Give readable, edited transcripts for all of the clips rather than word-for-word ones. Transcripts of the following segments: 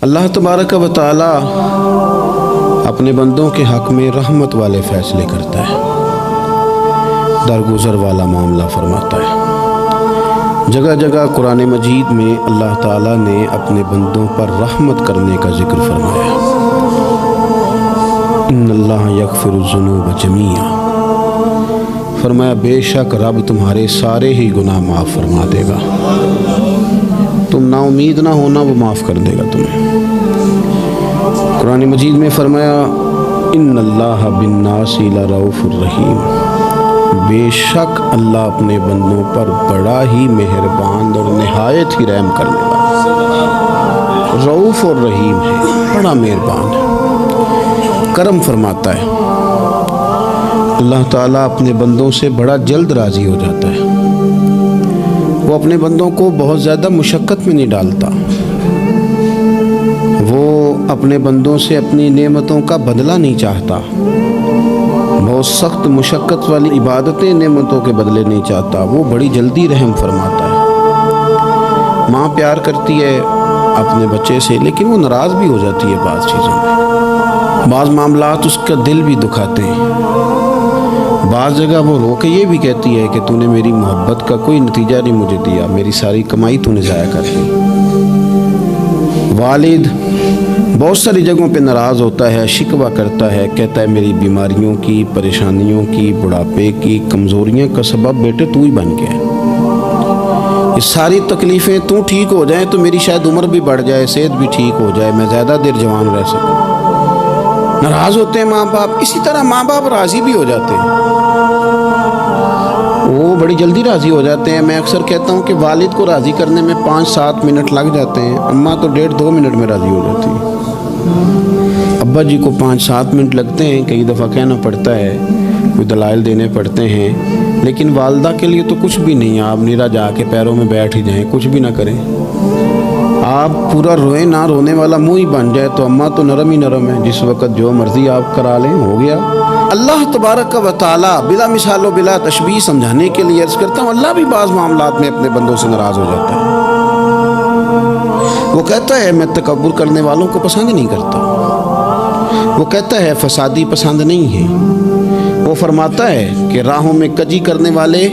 اللہ تبارک و تعالی اپنے بندوں کے حق میں رحمت والے فیصلے کرتا ہے، درگزر والا معاملہ فرماتا ہے۔ جگہ جگہ قرآن مجید میں اللہ تعالیٰ نے اپنے بندوں پر رحمت کرنے کا ذکر فرمایا۔ ان اللہ یغفر الذنوب جمیعا، فرمایا بے شک رب تمہارے سارے ہی گناہ معاف فرما دے گا، تم نا امید نہ ہونا، وہ معاف کر دے گا تمہیں۔ قرآن مجید میں فرمایا ان اللہ بالناس لرؤوف الرحیم، بے شک اللہ اپنے بندوں پر بڑا ہی مہربان اور نہایت ہی رحم کرنے والا، رؤوف اور رحیم ہے، بڑا مہربان ہے، کرم فرماتا ہے۔ اللہ تعالیٰ اپنے بندوں سے بڑا جلد راضی ہو جاتا ہے، وہ اپنے بندوں کو بہت زیادہ مشقت میں نہیں ڈالتا، وہ اپنے بندوں سے اپنی نعمتوں کا بدلہ نہیں چاہتا، بہت سخت مشقت والی عبادتیں نعمتوں کے بدلے نہیں چاہتا، وہ بڑی جلدی رحم فرماتا ہے۔ ماں پیار کرتی ہے اپنے بچے سے، لیکن وہ ناراض بھی ہو جاتی ہے بعض چیزوں میں، بعض معاملات اس کا دل بھی دکھاتے ہیں، بعض جگہ وہ رو کے یہ بھی کہتی ہے کہ تو نے میری محبت کا کوئی نتیجہ نہیں مجھے دیا، میری ساری کمائی تو نے ضائع کر دی۔ والد بہت ساری جگہوں پہ ناراض ہوتا ہے، شکوہ کرتا ہے، کہتا ہے میری بیماریوں کی، پریشانیوں کی، بڑھاپے کی، کمزوریاں کا سبب بیٹے تو ہی بن گیا ہے، یہ ساری تکلیفیں تو ٹھیک ہو جائیں تو میری شاید عمر بھی بڑھ جائے، صحت بھی ٹھیک ہو جائے، میں زیادہ دیر جوان رہ سکوں۔ ناراض ہوتے ہیں ماں باپ، اسی طرح ماں باپ راضی بھی ہو جاتے ہیں، وہ بڑی جلدی راضی ہو جاتے ہیں۔ میں اکثر کہتا ہوں کہ والد کو راضی کرنے میں 5-7 منٹ لگ جاتے ہیں، اماں تو 1.5-2 منٹ میں راضی ہو جاتی ہے۔ ابا جی کو 5-7 منٹ لگتے ہیں، کئی دفعہ کہنا پڑتا ہے، کوئی دلائل دینے پڑتے ہیں، لیکن والدہ کے لیے تو کچھ بھی نہیں، آپ نیرا جا کے پیروں میں بیٹھ ہی جائیں، کچھ بھی نہ کریں، آپ پورا روئیں نہ، رونے والا منہ ہی بن جائے تو اماں تو نرم ہی نرم ہے، جس وقت جو مرضی آپ کرا لیں ہو گیا۔ اللہ تبارک و تعالی بلا مثال و بلا تشبیہ سمجھانے کے لیے عرض کرتا ہوں، اللہ بھی بعض معاملات میں اپنے بندوں سے ناراض ہو جاتا ہے، وہ کہتا ہے میں تکبر کرنے والوں کو پسند نہیں کرتا، وہ کہتا ہے فسادی پسند نہیں ہے، وہ فرماتا ہے کہ راہوں میں کجی کرنے والے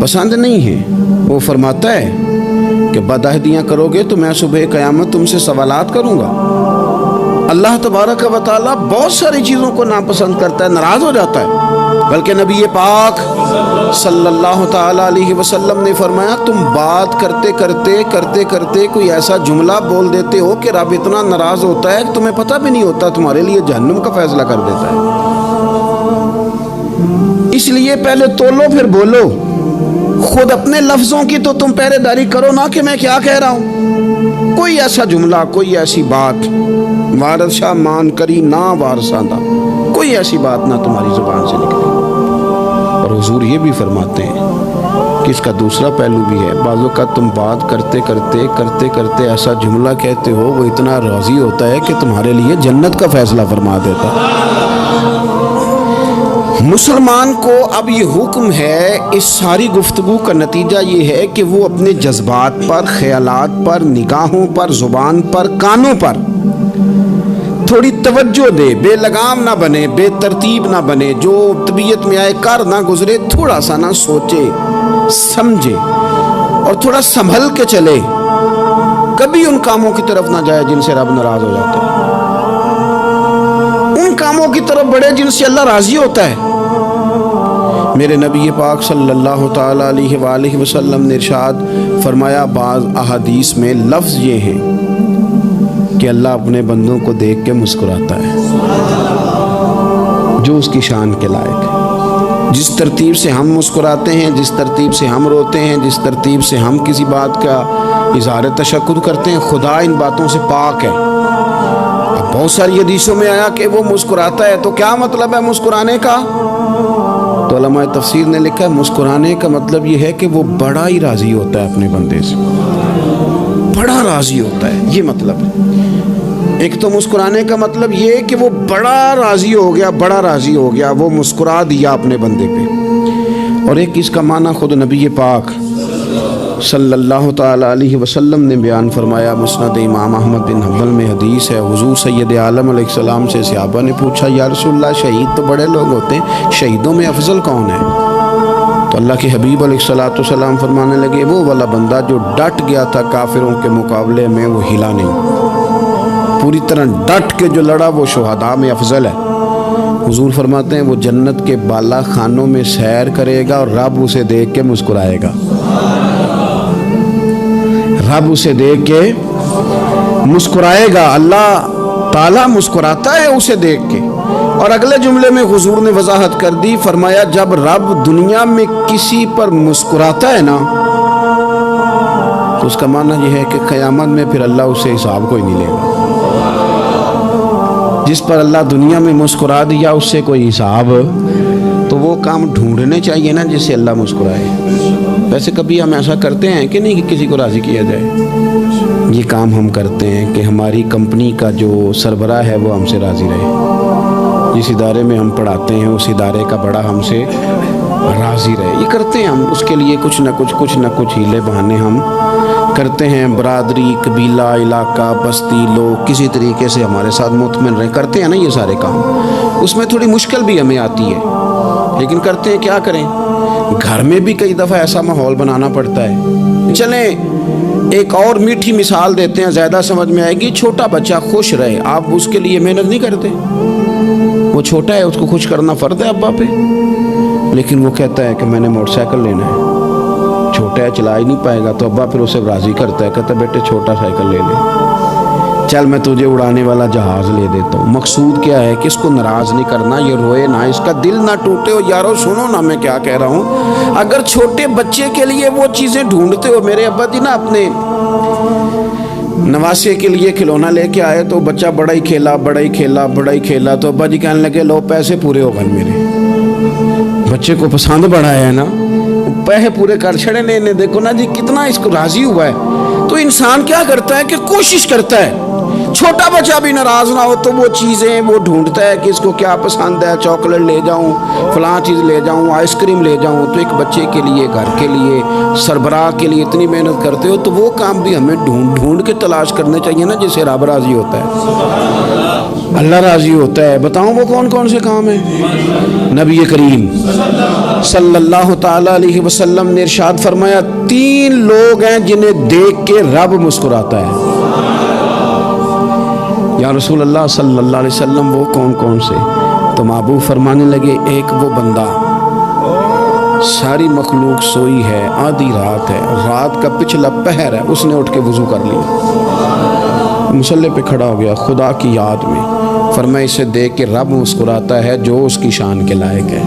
پسند نہیں ہیں، وہ فرماتا ہے کہ بدعہدیاں کرو گے تو میں صبح قیامت تم سے سوالات کروں گا۔ اللہ تبارک و تعالیٰ بہت ساری چیزوں کو ناپسند کرتا ہے، ناراض ہو جاتا ہے، بلکہ نبی پاک صلی اللہ تعالیٰ علیہ وسلم نے فرمایا تم بات کرتے کرتے کوئی ایسا جملہ بول دیتے ہو کہ رب اتنا ناراض ہوتا ہے کہ تمہیں پتہ بھی نہیں ہوتا، تمہارے لیے جہنم کا فیصلہ کر دیتا ہے۔ اس لیے پہلے تولو پھر بولو، خود اپنے لفظوں کی تو تم پہرے داری کرو نا کہ میں کیا کہہ رہا ہوں، کوئی ایسا جملہ، کوئی ایسی بات وارث شاہ مان کری نہ وارثاں دا، کوئی ایسی بات نہ تمہاری زبان سے نکلے۔ اور حضور یہ بھی فرماتے ہیں کہ اس کا دوسرا پہلو بھی ہے، بعض اوقات تم بات کرتے ایسا جملہ کہتے ہو وہ اتنا راضی ہوتا ہے کہ تمہارے لیے جنت کا فیصلہ فرما دیتا ہے۔ مسلمان کو اب یہ حکم ہے، اس ساری گفتگو کا نتیجہ یہ ہے کہ وہ اپنے جذبات پر، خیالات پر، نگاہوں پر، زبان پر، کانوں پر تھوڑی توجہ دے، بے لگام نہ بنے، بے ترتیب نہ بنے، جو طبیعت میں آئے کر نہ گزرے، تھوڑا سا نہ سوچے سمجھے اور تھوڑا سنبھل کے چلے، کبھی ان کاموں کی طرف نہ جائے جن سے رب ناراض ہو جاتا ہے، ان کاموں کی طرف بڑھے جن سے اللہ راضی ہوتا ہے۔ میرے نبی پاک صلی اللہ تعالیٰ علیہ وآلہ وسلم نے ارشاد فرمایا، بعض احادیث میں لفظ یہ ہیں کہ اللہ اپنے بندوں کو دیکھ کے مسکراتا ہے جو اس کی شان کے لائق ہے۔ جس ترتیب سے ہم مسکراتے ہیں، جس ترتیب سے ہم روتے ہیں، جس ترتیب سے ہم کسی بات کا اظہار تشکر کرتے ہیں، خدا ان باتوں سے پاک ہے۔ اب بہت ساری حدیثوں میں آیا کہ وہ مسکراتا ہے، تو کیا مطلب ہے مسکرانے کا؟ تو علماء تفسیر نے لکھا ہے مسکرانے کا مطلب یہ ہے کہ وہ بڑا ہی راضی ہوتا ہے اپنے بندے سے، بڑا راضی ہوتا ہے، یہ مطلب ہے۔ ایک تو مسکرانے کا مطلب یہ ہے کہ وہ بڑا راضی ہو گیا، وہ مسکرا دیا اپنے بندے پہ، اور ایک اس کا معنی خود نبی پاک صلی اللہ تعالیٰ علیہ وسلم نے بیان فرمایا، مسند امام احمد بن حنبل میں حدیث ہے، حضور سید عالم علیہ السلام سے صحابہ نے پوچھا، یا رسول اللہ شہید تو بڑے لوگ ہوتے ہیں، شہیدوں میں افضل کون ہے؟ تو اللہ کے حبیب علیہ السلام فرمانے لگے، وہ والا بندہ جو ڈٹ گیا تھا کافروں کے مقابلے میں، وہ ہلا نہیں، پوری طرح ڈٹ کے جو لڑا وہ شہداء میں افضل ہے۔ حضور فرماتے ہیں وہ جنت کے بالا خانوں میں سیر کرے گا اور رب اسے دیکھ کے مسکرائے گا، رب اسے دیکھ کے مسکرائے گا، اللہ تعالیٰ مسکراتا ہے اسے دیکھ کے۔ اور اگلے جملے میں حضور نے وضاحت کر دی، فرمایا جب رب دنیا میں کسی پر مسکراتا ہے نا تو اس کا معنی یہ ہے کہ قیامت میں پھر اللہ اس سے حساب کوئی نہیں لے گا۔ جس پر اللہ دنیا میں مسکرا دیا اس سے کوئی حساب، تو وہ کام ڈھونڈنے چاہیے نا جس سے اللہ مسکرائے۔ ویسے کبھی ہم ایسا کرتے ہیں کہ نہیں کہ کسی کو راضی کیا جائے؟ یہ کام ہم کرتے ہیں کہ ہماری کمپنی کا جو سربراہ ہے وہ ہم سے راضی رہے، جس ادارے میں ہم پڑھاتے ہیں اس ادارے کا بڑا ہم سے راضی رہے، یہ کرتے ہیں ہم۔ اس کے لیے کچھ نہ کچھ ہیلے بہانے ہم کرتے ہیں، برادری، قبیلہ، علاقہ، بستی، لوگ کسی طریقے سے ہمارے ساتھ مطمئن رہے، کرتے ہیں نا یہ سارے کام۔ اس میں تھوڑی مشکل بھی ہمیں آتی ہے لیکن کرتے ہیں، کیا کریں۔ گھر میں بھی کئی دفعہ ایسا ماحول بنانا پڑتا ہے۔ چلیں ایک اور میٹھی مثال دیتے ہیں، زیادہ سمجھ میں آئے گی۔ چھوٹا بچہ خوش رہے، آپ اس کے لیے محنت نہیں کرتے، وہ چھوٹا ہے، اس کو خوش کرنا فرض ہے ابا پہ، لیکن وہ کہتا ہے کہ میں نے موٹر سائیکل لینا ہے، چھوٹا ہے چلا ہی نہیں پائے گا، تو ابا پھر اسے راضی کرتا ہے، کہتا ہے بیٹے چھوٹا سائیکل لے لے، چل میں تجھے اڑانے والا جہاز لے دیتا ہوں۔ مقصود کیا ہے کہ اس کو ناراض نہیں کرنا، یہ روئے نہ، اس کا دل نہ ٹوٹے۔ ہو یارو سنو نا میں کیا کہہ رہا ہوں، اگر چھوٹے بچے کے لیے وہ چیزیں ڈھونڈتے ہو، میرے ابا جی نا اپنے نواسے کے لیے کھلونا لے کے آئے تو بچہ بڑا ہی کھیلا تو ابا جی کہنے لگے لو پیسے پورے ہو گئے میرے، بچے کو پسند بڑا ہے نا، پیسے پورے کر چھڑے نے، دیکھو نا جی کتنا اس کو راضی ہوا ہے۔ تو انسان کیا کرتا ہے کہ کوشش کرتا ہے چھوٹا بچہ بھی ناراض نہ ہو، تو وہ چیزیں وہ ڈھونڈتا ہے کہ اس کو کیا پسند ہے، چاکلیٹ لے جاؤں، فلاں چیز لے جاؤں، آئس کریم لے جاؤں۔ تو ایک بچے کے لیے، گھر کے لیے، سربراہ کے لیے اتنی محنت کرتے ہو، تو وہ کام بھی ہمیں ڈھونڈ کے تلاش کرنے چاہیے نا جس سے رب راضی ہوتا ہے، اللہ راضی ہوتا ہے۔ بتاؤں وہ کون کون سے کام ہیں؟ نبی کریم صلی اللہ تعالیٰ علیہ وسلم نے ارشاد فرمایا 3 لوگ ہیں جنہیں دیکھ کے رب مسکراتا ہے۔ یا رسول اللہ صلی اللہ علیہ وسلم وہ کون کون سے؟ تو محبوب فرمانے لگے، ایک وہ بندہ ساری مخلوق سوئی ہے، آدھی رات ہے، رات کا پچھلا پہر ہے، اس نے اٹھ کے وضو کر لیا، مصلی پہ کھڑا ہو گیا خدا کی یاد میں، فرمایا اسے دیکھ کے رب مسکراتا ہے جو اس کی شان کے لائق ہے،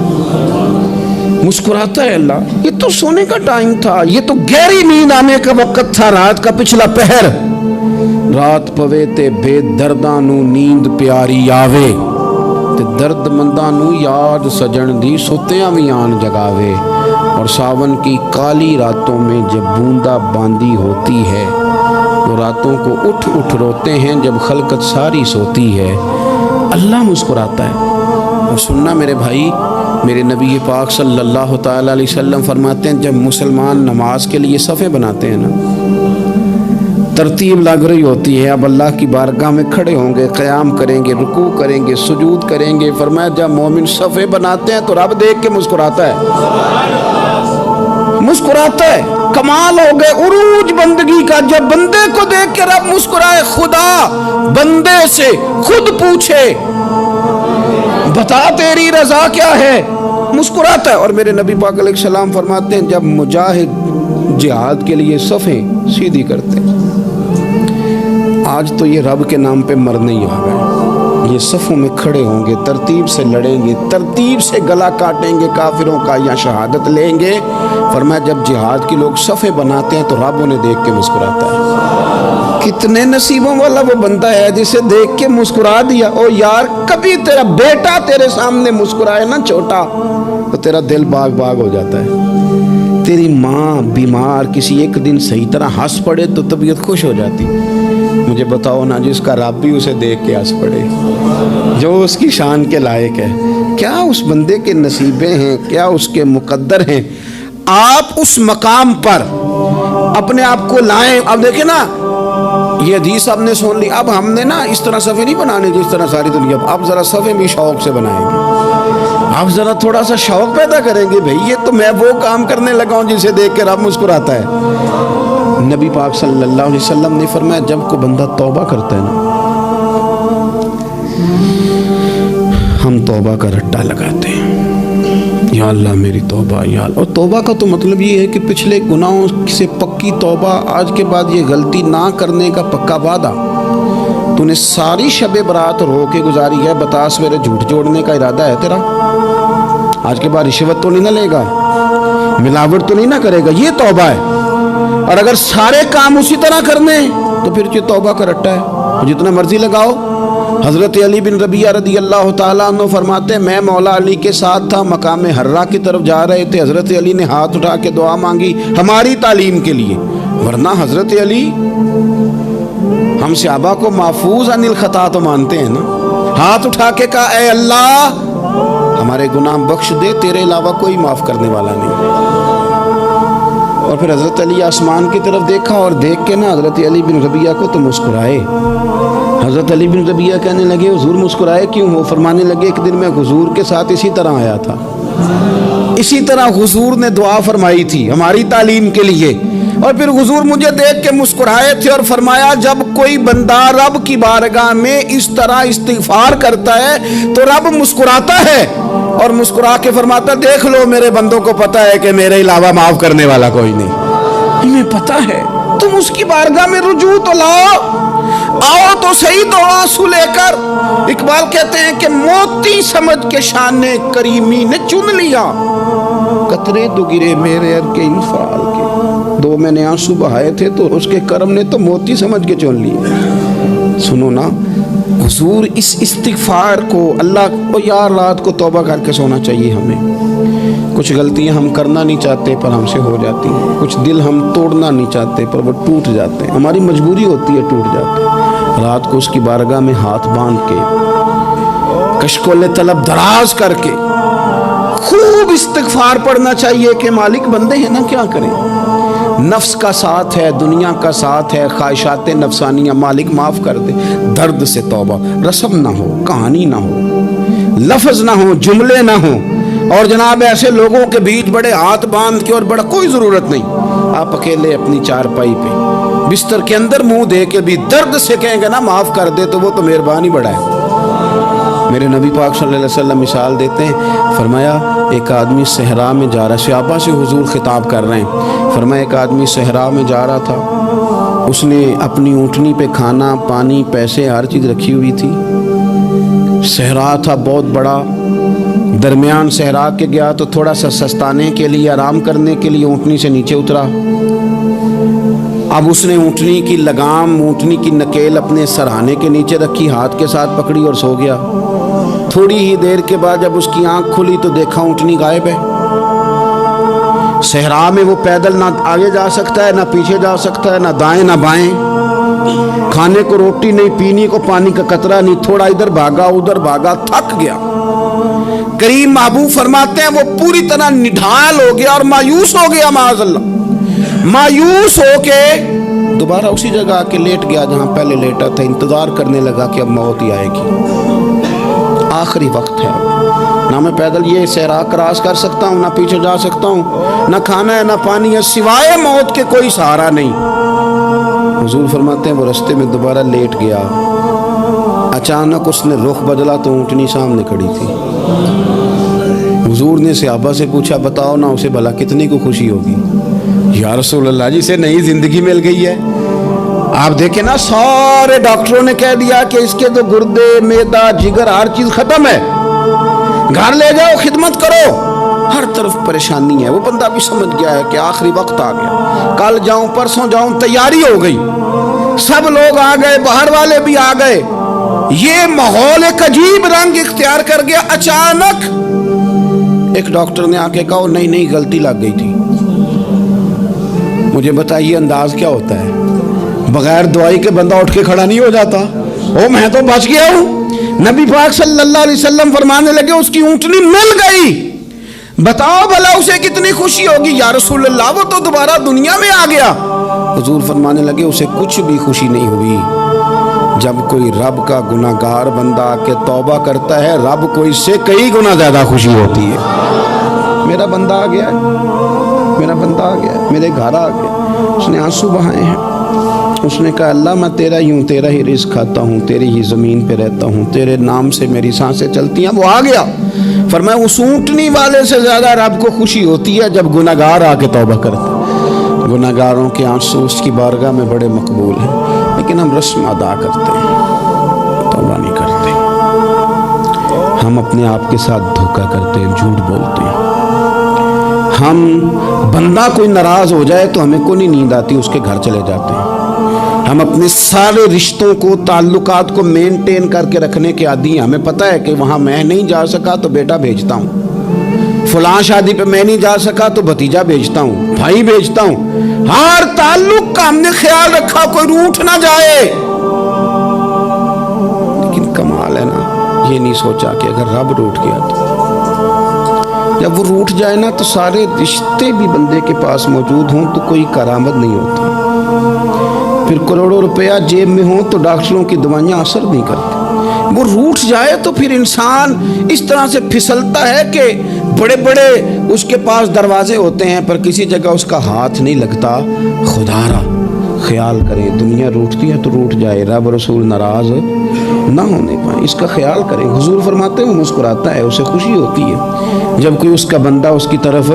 مسکراتا ہے اللہ۔ یہ تو سونے کا ٹائم تھا، یہ تو گہری نیند آنے کا وقت تھا، رات کا پچھلا پہر، رات پوے تے بے درداں نو نیند پیاری آوے، تے درد منداں نو یاد سجن دی ستیاں وی آن جگاوے، اور ساون کی کالی راتوں میں جب بوندا باندی ہوتی ہے، وہ راتوں کو اٹھ اٹھ روتے ہیں جب خلقت ساری سوتی ہے، اللہ مسکراتا ہے۔ اور سننا میرے بھائی، میرے نبی پاک صلی اللہ تعالیٰ علیہ وسلم فرماتے ہیں جب مسلمان نماز کے لیے صفیں بناتے ہیں نا، ترتیب لگ رہی ہوتی ہے، اب اللہ کی بارگاہ میں کھڑے ہوں گے، قیام کریں گے، رکوع کریں گے، سجود کریں گے، فرمایا جب مومن صفیں بناتے ہیں تو رب دیکھ کے مسکراتا ہے، مسکراتا ہے۔ کمال ہو گئے عروج بندگی کا، جب بندے کو دیکھ کے رب مسکرائے، خدا بندے سے خود پوچھے بتا تیری رضا کیا ہے، مسکراتا ہے۔ اور میرے نبی پاک علیہ السلام فرماتے ہیں جب مجاہد جہاد کے لیے صفیں سیدھی کرتے ہیں، آج تو یہ رب کے نام پہ مرنے ہی آ گئے، یہ صفوں میں کھڑے ہوں گے، ترتیب سے لڑیں گے، ترتیب سے گلا کاٹیں گے کافروں کا یا شہادت لیں گے۔ فرمایا جب جہاد کے لوگ صفیں بناتے ہیں تو رب انہیں دیکھ کے مسکراتا ہے۔ کتنے نصیبوں والا وہ بندہ ہے جسے دیکھ کے مسکرا دیا۔ او یار کبھی تیرا بیٹا تیرے سامنے مسکرائے نا چھوٹا تو تیرا دل باغ باغ ہو جاتا ہے، تیری ماں بیمار کسی ایک دن صحیح طرح ہنس پڑے تو طبیعت خوش ہو جاتی۔ مجھے بتاؤ نا جس کا رب بھی اسے دیکھ کے ہنس پڑے، جو اس کی شان کے لائق ہے، کیا اس بندے کے نصیبیں ہیں، کیا اس کے مقدر ہیں۔ آپ اس مقام پر اپنے آپ کو لائیں. اب دیکھیں نا یہ حدیث آپ نے سن لی, اب ہم نے نا اس طرح صفحے نہیں بنانے جس طرح ساری دنیا, اب ذرا صفحے بھی شوق سے بنائیں گے. آپ ذرا تھوڑا سا شوق پیدا کریں گے, بھئی یہ تو میں وہ کام کرنے لگا ہوں جسے دیکھ کے رب مسکراتا ہے. نبی پاک صلی اللہ علیہ وسلم نے فرمایا جب کوئی بندہ توبہ کرتا ہے نا, ہم توبہ کا رٹا لگاتے ہیں, یا اللہ میری توبہ, یا اللہ. اور توبہ کا تو مطلب یہ ہے کہ پچھلے گناہوں سے پکی توبہ, آج کے بعد یہ غلطی نہ کرنے کا پکا وعدہ. تو نے ساری شب برات رو کے گزاری ہے, بتا سویرے جھوٹ جوڑنے کا ارادہ ہے تیرا, آج کے بعد رشوت تو نہیں نہ لے گا, ملاوٹ تو نہیں نہ کرے گا, یہ توبہ ہے. اور اگر سارے کام اسی طرح کرنے تو پھر یہ توبہ کا رٹا ہے, جتنا مرضی لگاؤ. حضرت علی بن ربیعہ رضی اللہ تعالیٰ عنہ فرماتے ہیں میں مولا علی کے ساتھ تھا, مقام حرہ کی طرف جا رہے تھے, حضرت علی نے ہاتھ اٹھا کے دعا مانگی ہماری تعلیم کے لیے, ورنہ حضرت علی ہم صحابہ کو محفوظ عن الخطا تو مانتے ہیں نا. ہاتھ اٹھا کے کہا اے اللہ ہمارے گناہ بخش دے, تیرے علاوہ کوئی معاف کرنے والا نہیں. اور پھر حضرت علی آسمان کی طرف دیکھا اور دیکھ کے نا حضرت علی بن ربیعہ کو تو مسکرائے. حضرت علی بن ربیعہ کہنے لگے حضور مسکرائے کیوں ہو؟ فرمانے لگے ایک دن میں حضور کے ساتھ اسی طرح آیا تھا, اسی طرح حضور نے دعا فرمائی تھی ہماری تعلیم کے لیے, اور پھر حضور مجھے دیکھ کے مسکرائے تھے اور فرمایا جب کوئی بندہ رب کی بارگاہ میں اس طرح استغفار کرتا ہے تو رب مسکراتا ہے, اور مسکرا کے فرماتا دیکھ لو میرے بندوں کو پتا ہے کہ میرے علاوہ معاف کرنے والا کوئی نہیں. ہمیں پتا ہے, تم اس کی بارگاہ میں رجوع تو لاؤ, آؤ تو صحیح دو آنسو لے کر. اقبال کہتے ہیں کہ موتی سمجھ کے شان کریمی نے چن لیا, قطرے تو گرے میرے ار کے انفعال کے, دو میں نے آنسو بہائے تھے تو اس کے کرم نے تو موتی سمجھ کے چن لیے. سنو نا حضور اس استغفار کو, اللہ کو یار رات کو توبہ کر کے سونا چاہیے ہمیں. کچھ غلطیاں ہم کرنا نہیں چاہتے پر ہم سے ہو جاتی ہیں, کچھ دل ہم توڑنا نہیں چاہتے پر وہ ٹوٹ جاتے ہیں, ہماری مجبوری ہوتی ہے ٹوٹ جاتے ہیں. رات کو اس کی بارگاہ میں ہاتھ باندھ کے کشکول طلب دراز کر کے خوب استغفار پڑھنا چاہیے کہ مالک بندے ہیں نا کیا کریں, نفس کا ساتھ ہے, دنیا کا ساتھ ہے, خواہشات نفسانیہ, مالک معاف کر دے. درد سے توبہ, رسم نہ ہو, کہانی نہ ہو, لفظ نہ ہو, جملے نہ ہو, اور جناب ایسے لوگوں کے بیچ بڑے ہاتھ باندھ کے, اور بڑا کوئی ضرورت نہیں, آپ اکیلے اپنی چارپائی پہ بستر کے اندر منہ دے کے بھی درد سے کہیں گے نا معاف کر دے تو وہ تو مہربانی بڑا ہے. میرے نبی پاک صلی اللہ علیہ وسلم مثال دیتے ہیں, فرمایا ایک آدمی صحرا میں جا رہا, صحابہ سے حضور خطاب کر رہے ہیں, فرمایا ایک آدمی صحرا میں جا رہا تھا, اس نے اپنی اونٹنی پہ کھانا پانی پیسے ہر چیز رکھی ہوئی تھی. صحرا تھا بہت بڑا, درمیان صحرا کے گیا تو تھوڑا سا سستانے کے لیے, آرام کرنے کے لیے اونٹنی سے نیچے اترا. اب اس نے اونٹنی کی لگام, اونٹنی کی نکیل اپنے سرہانے کے نیچے رکھی, ہاتھ کے ساتھ پکڑی اور سو گیا. تھوڑی ہی دیر کے بعد جب اس کی آنکھ کھلی تو دیکھا اونٹنی غائب ہے. صحرا میں وہ پیدل نہ آگے جا سکتا ہے, نہ پیچھے جا سکتا ہے, نہ دائیں نہ بائیں, کھانے کو روٹی نہیں, پینے کو پانی کا قطرہ نہیں, تھوڑا ادھر بھاگا ادھر بھاگا, تھک گیا. کریم محبوب فرماتے ہیں وہ پوری طرح نڈھال ہو گیا اور مایوس ہو گیا, معاذ اللہ, مایوس ہو کے دوبارہ اسی جگہ آ کے لیٹ گیا جہاں پہلے لیٹا تھا. انتظار کرنے لگا کہ اب موت ہی آئے گی, آخری وقت ہے, نہ میں پیدل یہ صحرا کراس کر سکتا ہوں, نہ پیچھے جا سکتا ہوں, نہ کھانا ہے نہ پانی ہے, سوائے موت کے کوئی سہارا نہیں. حضور فرماتے ہیں وہ رستے میں دوبارہ لیٹ گیا. اچانک اس نے رخ بدلا تو اونٹنی سامنے کھڑی تھی. حضور نے صحابہ سے پوچھا بتاؤ نا اسے بھلا کتنی کو خوشی ہوگی؟ یا رسول اللہ جسے نئی زندگی مل گئی ہے. آپ دیکھیں نا سارے ڈاکٹروں نے کہہ دیا کہ اس کے تو گردے معدہ جگر ہر چیز ختم ہے, گھر لے جاؤ خدمت کرو, ہر طرف پریشانی ہے. وہ بندہ بھی سمجھ گیا ہے کہ آخری وقت آ گیا, کل جاؤں پرسوں جاؤں, تیاری ہو گئی, سب لوگ آ گئے, باہر والے بھی آ گئے, یہ ماحول ایک عجیب رنگ اختیار کر گیا. اچانک ایک ڈاکٹر نے آ کے کہا نہیں غلطی لگ گئی تھی. مجھے بتائیے انداز کیا ہوتا ہے؟ بغیر دوائی کے بندہ اٹھ کے کھڑا نہیں ہو جاتا. میں تو بچ گیا ہوں. نبی پاک صلی اللہ علیہ وسلم فرمانے لگے اس کی اونٹنی مل گئی, بتاؤ بھلا اسے کتنی خوشی ہوگی. یا رسول اللہ وہ تو دوبارہ دنیا میں آ گیا. حضور فرمانے لگے اسے کچھ بھی خوشی نہیں ہوئی جب کوئی رب کا گناہگار بندہ آ کے توبہ کرتا ہے، رب کو اس سے کئی گنا زیادہ خوشی ہوتی ہے۔ میرا بندہ آ گیا ہے، میرا بندہ آ گیا ہے، میرے گھر آ گیا، اس نے آنسو بہائے ہیں، اس نے کہا اللہ میں تیرا ہی ہوں، تیرا ہی رزق کھاتا ہوں، تیری ہی زمین پہ رہتا ہوں، تیرے نام سے میری سانسیں چلتی ہیں۔ وہ آ گیا، فرمایا اس اونٹنی والے سے زیادہ رب کو خوشی ہوتی ہے جب گناہگار آ کے توبہ کرتا ہے۔ گناہگاروں کے آنسو اس کی بارگاہ میں بڑے مقبول ہیں، لیکن ہم رسم ادا کرتے ہیں، توبہ نہیں کرتے۔ ہم اپنے آپ کے ساتھ دھوکہ کرتے ہیں، جھوٹ بولتے ہیں۔ ہم بندہ کوئی ناراض ہو جائے تو ہمیں کو نہیں نیند آتی، اس کے گھر چلے جاتے ہیں۔ ہم اپنے سارے رشتوں کو، تعلقات کو مینٹین کر کے رکھنے کے عادی ہیں۔ ہمیں پتہ ہے کہ وہاں میں نہیں جا سکا تو بیٹا بھیجتا ہوں، فلاں شادی پہ میں نہیں جا سکا تو بھتیجا بھیجتا ہوں، بھائی بھیجتا ہوں۔ ہر تعلق کا ہم نے خیال رکھا کوئی روٹھ نہ جائے، لیکن کمال ہے نا، یہ نہیں سوچا کہ اگر رب روٹھ گیا تو جب وہ روٹھ جائے نا تو سارے رشتے بھی بندے کے پاس موجود ہوں تو کوئی کرامت نہیں ہوتا۔ پھر کروڑوں روپیہ جیب میں ہوں تو ڈاکٹروں کی دوائیاں اثر نہیں کرتی۔ وہ روٹھ جائے تو پھر انسان اس طرح سے پھسلتا ہے کہ بڑے بڑے اس کے پاس دروازے ہوتے ہیں پر کسی جگہ اس کا ہاتھ نہیں لگتا۔ خدا را خیال کریں، دنیا روٹتی ہے تو روٹھ جائے، رب رسول ناراض نہ ہونے پائیں، اس کا خیال کریں۔ حضور فرماتے ہیں وہ مسکراتا ہے، اسے خوشی ہوتی ہے جب کوئی اس کا بندہ اس کی طرف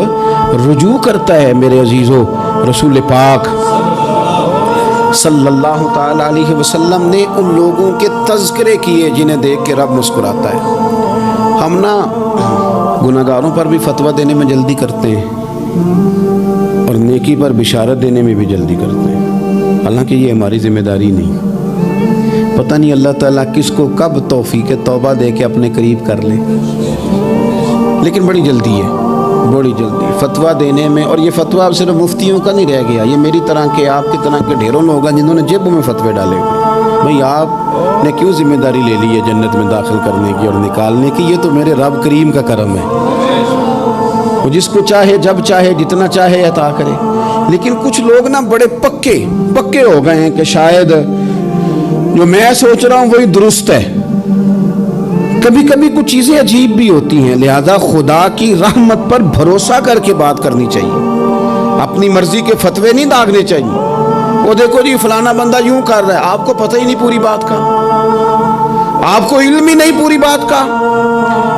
رجوع کرتا ہے۔ میرے عزیزو، رسول پاک صلی اللہ تعالی علیہ وسلم نے ان لوگوں کے تذکرے کیے جنہیں دیکھ کے رب مسکراتا ہے۔ ہم نا گناہگاروں پر بھی فتویٰ دینے میں جلدی کرتے ہیں اور نیکی پر بشارت دینے میں بھی جلدی کرتے ہیں، حالانکہ یہ ہماری ذمہ داری نہیں۔ پتہ نہیں اللہ تعالیٰ کس کو کب توفیق توبہ دے کے اپنے قریب کر لے، لیکن بڑی جلدی ہے، بڑی جلدی فتویٰ دینے میں۔ اور یہ فتویٰ اب صرف مفتیوں کا نہیں رہ گیا، یہ میری طرح کے، آپ کی طرح کے ڈھیروں لوگ ہیں جنہوں نے جیبوں میں فتوے ڈالے ہوئے۔ بھئی آپ نے کیوں ذمہ داری لے لی ہے جنت میں داخل کرنے کی اور نکالنے کی؟ یہ تو میرے رب کریم کا کرم ہے، وہ جس کو چاہے جب چاہے جتنا چاہے عطا کرے۔ لیکن کچھ لوگ نا بڑے پکے ہو گئے ہیں کہ شاید جو میں سوچ رہا ہوں وہی درست ہے۔ کبھی کبھی کچھ چیزیں عجیب بھی ہوتی ہیں، لہذا خدا کی رحمت پر بھروسہ کر کے بات کرنی چاہیے، اپنی مرضی کے فتوے نہیں داغنے چاہیے۔ وہ دیکھو جی فلانا بندہ یوں کر رہا ہے، آپ کو پتہ ہی نہیں پوری بات کا، آپ کو علم ہی نہیں پوری بات کا۔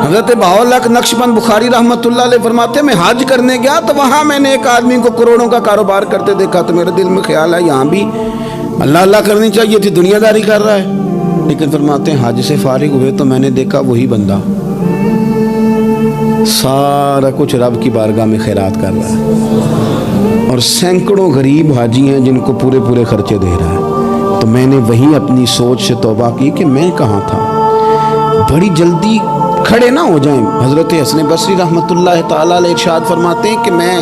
حضرت بہاءاللہ نقشبند بخاری رحمۃ اللہ علیہ فرماتے ہیں میں حج کرنے گیا تو وہاں میں نے ایک آدمی کو کروڑوں کا کاروبار کرتے دیکھا تو میرے دل میں خیال ہے یہاں بھی اللہ اللہ کرنی چاہیے تھی، دنیا داری کر رہا ہے۔ لیکن فرماتے ہیں حج سے فارغ ہوئے تو میں نے دیکھا وہی بندہ سارا کچھ رب کی بارگاہ میں خیرات کر رہا ہے، اور سینکڑوں غریب حاجی ہیں جن کو پورے خرچے دے رہا ہے۔ تو میں نے وہیں اپنی سوچ سے توبہ کی کہ میں کہاں تھا۔ بڑی جلدی کھڑے نہ ہو جائیں۔ حضرت حسن بصری رحمۃ اللہ تعالیٰ علیہ ارشاد فرماتے ہیں کہ میں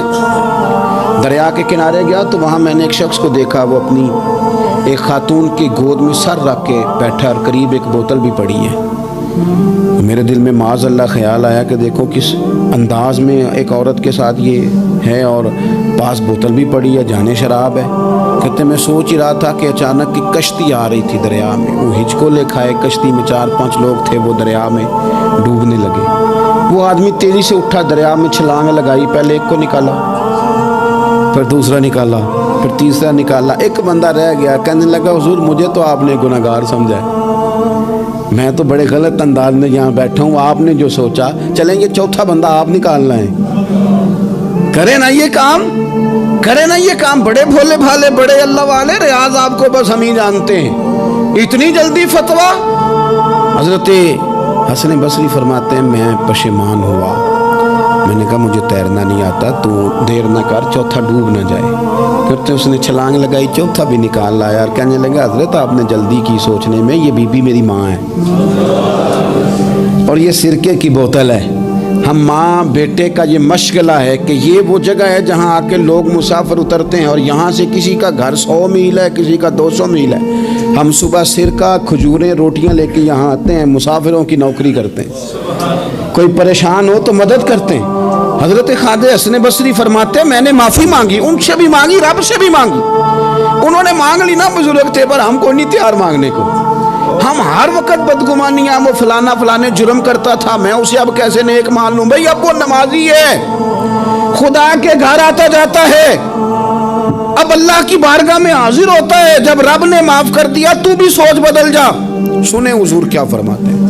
دریا کے کنارے گیا تو وہاں میں نے ایک شخص کو دیکھا، وہ اپنی ایک خاتون کی گود میں سر رکھ کے بیٹھا اور قریب ایک بوتل بھی پڑی ہے۔ میرے دل میں معاذ اللہ خیال آیا کہ دیکھو کس انداز میں ایک عورت کے ساتھ یہ ہے اور پاس بوتل بھی پڑی ہے، جانے شراب ہے۔ کہتے میں سوچ ہی رہا تھا کہ اچانک کی کشتی آ رہی تھی دریا میں، وہ ہچکو لے کھائے، کشتی میں 4-5 لوگ تھے، وہ دریا میں ڈوبنے لگے۔ وہ آدمی تیزی سے اٹھا، دریا میں چھلانگ لگائی، پہلے ایک کو نکالا، پھر دوسرا نکالا، پھر تیسرا نکالا، ایک بندہ رہ گیا۔ کہنے لگا حضور مجھے تو آپ نے گناہگار سمجھا، میں تو بڑے غلط انداز میں یہاں بیٹھا ہوں، آپ نے جو سوچا چلیں یہ چوتھا بندہ آپ نکالنا ہے، کرے نا یہ کام، کرے نا یہ کام۔ بڑے بھولے بھالے، بڑے اللہ والے، ریاض آپ کو بس ہم ہی جانتے ہیں، اتنی جلدی فتویٰ۔ حضرت حسن بصری فرماتے ہیں میں پشیمان ہوا، میں نے کہا مجھے تیرنا نہیں آتا، تو دیر نہ کر، چوتھا ڈوب نہ جائے۔ کرتے اس نے چھلانگ لگائی، چوتھا بھی نکال لایا اور کہنے لگا حضرت آپ نے جلدی کی سوچنے میں، یہ بی بی میری ماں ہے اور یہ سرکے کی بوتل ہے۔ ہم ماں بیٹے کا یہ مشغلہ ہے کہ یہ وہ جگہ ہے جہاں آ کے لوگ مسافر اترتے ہیں، اور یہاں سے کسی کا گھر 100 میل ہے، کسی کا 200 میل ہے۔ ہم صبح سرکہ، کھجوریں، روٹیاں لے کے یہاں آتے ہیں، مسافروں کی نوکری کرتے ہیں، کوئی پریشان ہو تو مدد کرتے ہیں۔ حضرت خواجہ حسن بصری فرماتے ہیں میں نے معافی مانگی، ان سے بھی مانگی، رب سے بھی مانگی. انہوں نے مانگ لی نا بزرگ تھے، پر ہم کو نہیں تیار مانگنے کو. ہم ہر وقت بدگمانیاں، وہ فلانا فلانے جرم کرتا تھا، میں اسے اب کیسے نیک مان لوں؟ بھئی اب وہ نمازی ہے، خدا کے گھر آتا جاتا ہے، اب اللہ کی بارگاہ میں حاضر ہوتا ہے. جب رب نے معاف کر دیا تو بھی سوچ بدل جا. سنیں حضور کیا فرماتے ہیں.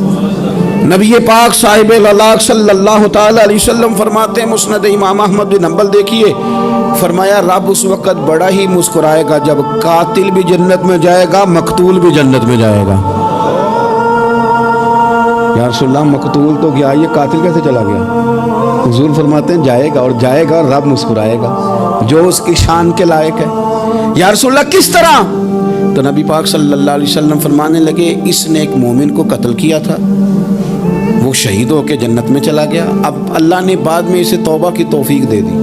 نبی پاک صاحب الاخلاق صلی اللہ تعالی علیہ وسلم فرماتے ہیں، مسند امام احمد بن حنبل دیکھیے، فرمایا رب اس وقت بڑا ہی مسکرائے گا جب قاتل بھی جنت میں جائے گا، مقتول بھی جنت میں جائے گا. یا رسول اللہ مقتول تو گیا، یہ قاتل کیسے چلا گیا؟ حضور فرماتے ہیں جائے گا، اور جائے گا اور رب مسکرائے گا جو اس کی شان کے لائق ہے. یا رسول اللہ کس طرح؟ تو نبی پاک صلی اللہ علیہ وسلم فرمانے لگے اس نے ایک مومن کو قتل کیا تھا، وہ شہید ہو کے جنت میں چلا گیا. اب اللہ نے بعد میں اسے توبہ کی توفیق دے دی.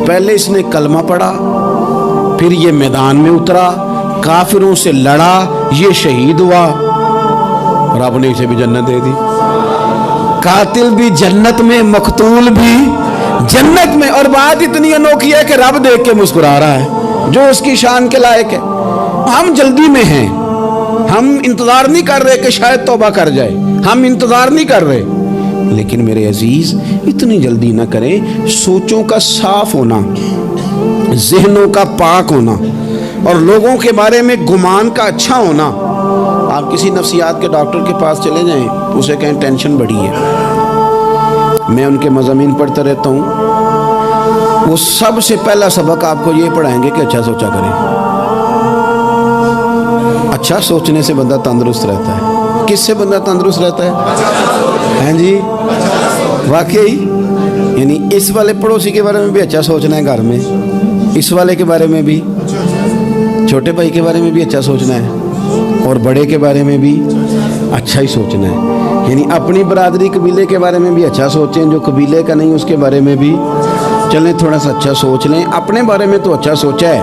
پہلے اس نے کلمہ پڑھا، پھر یہ میدان میں اترا، کافروں سے لڑا، یہ شہید ہوا، رب نے اسے بھی جنت دے دی. قاتل بھی جنت میں، مقتول بھی جنت میں. اور بات اتنی انوکھی ہے کہ رب دیکھ کے مسکرا رہا ہے جو اس کی شان کے لائق ہے. ہم جلدی میں ہیں، ہم انتظار نہیں کر رہے کہ شاید توبہ کر جائے، ہم انتظار نہیں کر رہے. لیکن میرے عزیز اتنی جلدی نہ کریں. سوچوں کا صاف ہونا، ذہنوں کا پاک ہونا، اور لوگوں کے بارے میں گمان کا اچھا ہونا. آپ کسی نفسیات کے ڈاکٹر کے پاس چلے جائیں، اسے کہیں ٹینشن بڑھی ہے، میں ان کے مضامین پڑھتا رہتا ہوں، وہ سب سے پہلا سبق آپ کو یہ پڑھائیں گے کہ اچھا سوچا کریں. اچھا سوچنے سے بندہ تندرست رہتا ہے. کس سے بندہ تندرست رہتا ہے؟ ہیں جی واقعی. یعنی اس والے پڑوسی کے بارے میں بھی اچھا سوچنا ہے، گھر میں اس والے کے بارے میں بھی، چھوٹے بھائی کے بارے میں بھی اچھا سوچنا ہے، اور بڑے کے بارے میں بھی اچھا ہی سوچنا ہے. یعنی اپنی برادری قبیلے کے بارے میں بھی اچھا سوچیں، جو قبیلے کا نہیں اس کے بارے میں بھی چلیں تھوڑا سا اچھا سوچ لیں. اپنے بارے میں تو اچھا سوچا ہے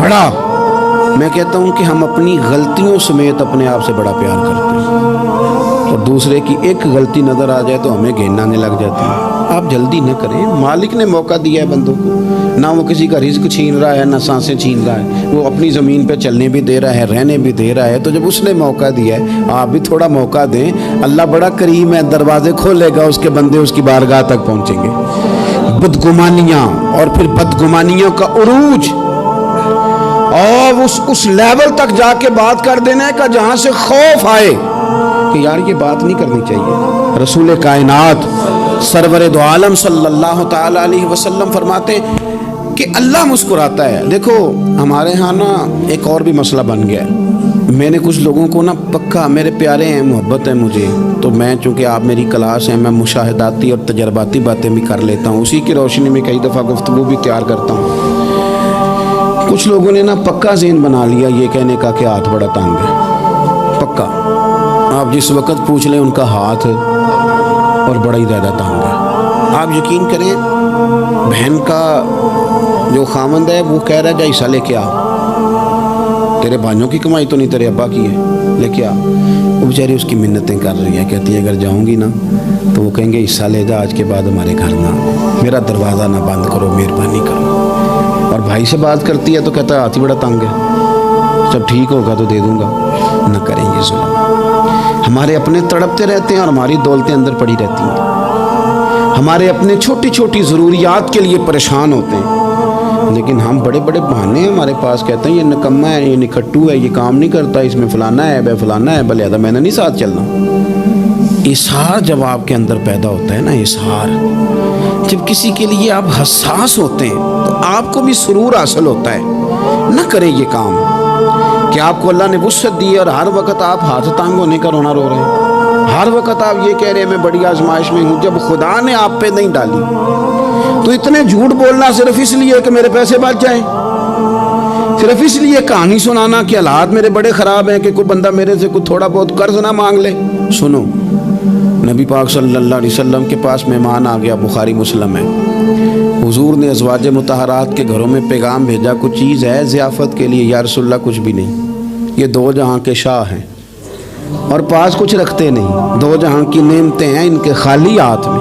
بڑا. میں کہتا ہوں کہ ہم اپنی غلطیوں سمیت اپنے آپ سے بڑا پیار کرتے ہیں، اور دوسرے کی ایک غلطی نظر آ جائے تو ہمیں گھن آنے لگ جاتی ہے. آپ جلدی نہ کریں. مالک نے موقع دیا ہے بندوں کو، نہ وہ کسی کا رزق چھین رہا ہے، نہ سانسیں چھین رہا ہے، وہ اپنی زمین پہ چلنے بھی دے رہا ہے، رہنے بھی دے رہا ہے. تو جب اس نے موقع دیا ہے آپ بھی تھوڑا موقع دیں. اللہ بڑا کریم ہے، دروازے کھولے گا، اس کے بندے اس کی بارگاہ تک پہنچیں گے. بدگمانیاں اور پھر بدگمانیوں کا عروج، اور اس لیول تک جا کے بات کر دینا ہے کہ جہاں سے خوف آئے کہ یار یہ بات نہیں کرنی چاہیے. رسول کائنات سرور دو عالم صلی اللہ تعالی علیہ وسلم فرماتے کہ اللہ مسکراتا ہے. دیکھو ہمارے ہاں نا ایک اور بھی مسئلہ بن گیا ہے. میں نے کچھ لوگوں کو نا پکا، میرے پیارے ہیں، محبت ہے مجھے، تو میں چونکہ آپ میری کلاس ہیں، میں مشاہداتی اور تجرباتی باتیں بھی کر لیتا ہوں، اسی کی روشنی میں کئی دفعہ گفتگو بھی تیار کرتا ہوں. کچھ لوگوں نے نا پکا ذہن بنا لیا یہ کہنے کا کہ ہاتھ بڑا تنگ ہے. پکا آپ جس وقت پوچھ لیں ان کا ہاتھ اور بڑا ہی زیادہ تنگ ہے. آپ یقین کریں بہن کا جو خامند ہے وہ کہہ رہا ہے جا حصہ لے کے آ، تیرے بھائیوں کی کمائی تو نہیں تیرے ابا کی ہے، لے کے آ. وہ بیچاری اس کی منتیں کر رہی ہیں، کہتی ہے اگر جاؤں گی نا تو وہ کہیں گے حصہ لے جا، آج کے بعد ہمارے گھر نہ، میرا دروازہ نہ بند کرو، مہربانی کرو. اور بھائی سے بات کرتی ہے تو کہتا ہے ہاتھ ہی بڑا تنگ ہے، جب ٹھیک ہوگا تو دے دوں گا. نہ کریں یہ ظلم. ہمارے اپنے تڑپتے رہتے ہیں اور ہماری دولتیں اندر پڑی رہتی ہیں. ہمارے اپنے چھوٹی چھوٹی ضروریات کے لیے پریشان ہوتے ہیں، لیکن ہم بڑے بڑے بہانے ہیں ہمارے پاس. کہتے ہیں یہ نکما ہے، یہ نکھٹو ہے، یہ کام نہیں کرتا، اس میں فلانا ہے، بے فلانا ہے، بلہذا میں نے نہیں ساتھ چلنا. اظہار جب آپ کے اندر پیدا ہوتا ہے نا، اظہار جب کسی کے لیے آپ حساس ہوتے ہیں تو آپ کو بھی سرور حاصل ہوتا ہے. نہ کریں یہ کام کہ آپ کو اللہ نے وسعت دی اور ہر وقت آپ ہاتھ تانگ ہونے کا رونا رو رہے ہیں، ہر وقت آپ یہ کہہ رہے ہیں میں بڑی آزمائش میں ہوں، جب خدا نے آپ پہ نہیں ڈالی. تو اتنے جھوٹ بولنا صرف اس لیے کہ میرے پیسے بچ جائیں، صرف اس لیے کہانی سنانا کہ حالات میرے بڑے خراب ہیں کہ کوئی بندہ میرے سے کوئی تھوڑا بہت قرض نہ مانگ لے. سنو، نبی پاک صلی اللہ علیہ وسلم کے پاس مہمان آ گیا، بخاری مسلم ہے. حضور نے ازواج مطہرات کے گھروں میں پیغام بھیجا کچھ چیز ہے ضیافت کے لیے. یا رسول اللہ کچھ بھی نہیں، یہ دو جہاں کے شاہ ہیں اور پاس کچھ رکھتے نہیں، دو جہاں کی نعمتیں ہیں ان کے خالی ہاتھ میں.